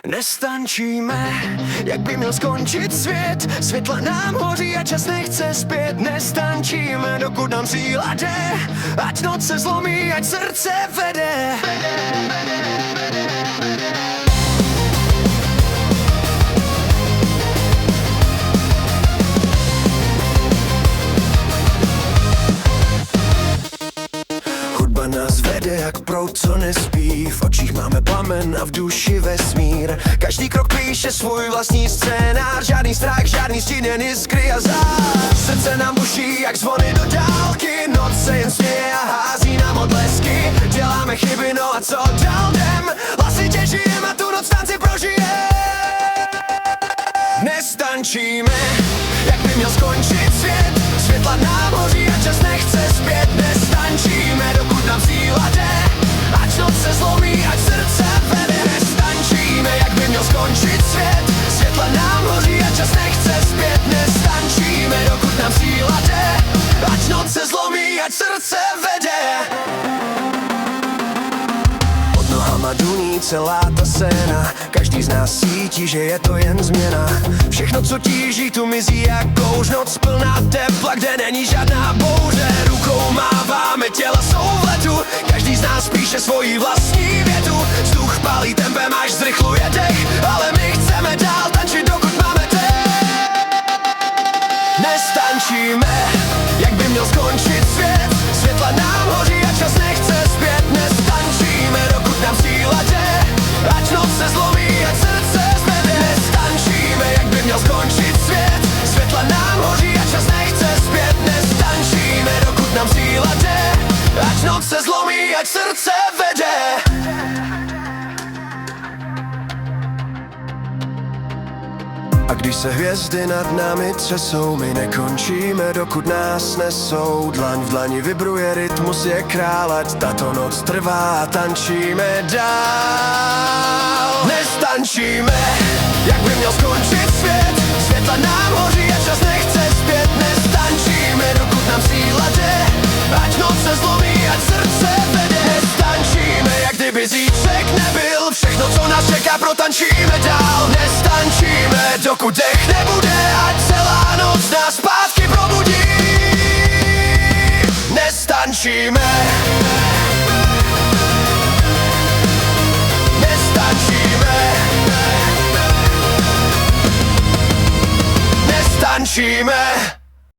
Nestančíme, jak by měl skončit svět. Světla nám hoří a čas nechce zpět. Nestančíme, dokud nám síla jde. Ať noc se zlomí, ať srdce vede. Hudba nás vede jak proud, co nespí. V očích máme plamen a v duši vesmír. Každý krok píše svůj vlastní scénář. Žádný strach, žádný stín, iskry a zář. Srdce nám buší jak zvony do dálky. Noc se jen směje a hází nám odlesky. Děláme chyby, no a co dál jdem. Hlasitě žijem a tu noc tanci prožijem. Nestančíme, jak by měl skončit svět. Světla nám hoří a čas nechce zpět. Nestančíme, dokud nám síla jde. Ať noc se zlomí, ať srdce vede. Nestančíme, jak by měl skončit svět. Světla nám hoří a čas nechce zpět. Nestančíme, dokud nám síla jde. Ať noc se zlomí, ať srdce vede. Pod nohama duní celá ta scéna. Každý z nás cítí, že je to jen změna. Všechno, co tíží, tu mizí jak kouř. Noc plná tepla, kde není žádná bouře. Rukou máváme, těla jsou v letu. Každý z nás píše svoji vlastní větu. Vzduch pálí tempem, až zrychluje dech. Ale my chceme dál tančit, dokud máme dech. Nestančíme, jak by měl skončit svět. Světla nám hoří a čas nechce zpět. Nestančíme, dokud nám síla jde. Ať noc se zlomí, ať srdce zvede. Nestančíme, jak by měl skončit svět. Světla nám hoří a čas nechce zpět. Nestančíme, dokud nám síla jde. Ať noc se zlomí, ať srdce vede. A když se hvězdy nad námi třesou, my nekončíme, dokud nás nesou. Dlaň v dlani vibruje, rytmus je král, ať tato noc trvá, tančíme dál. Nestančíme, jak by měl skončit svět. Světla nám hoří a čas nechce zpět. Nestančíme, dokud nám síla jde. Ať noc se zlomí, ať srdce vede. Nestančíme, jak kdyby zítřek nebyl. Všechno, co nás čeká, protančíme dál. Nestančíme, dokud dech nebude. Ať celá noc nás zpátky probudí. Nestančíme. Nestančíme. Nestančíme.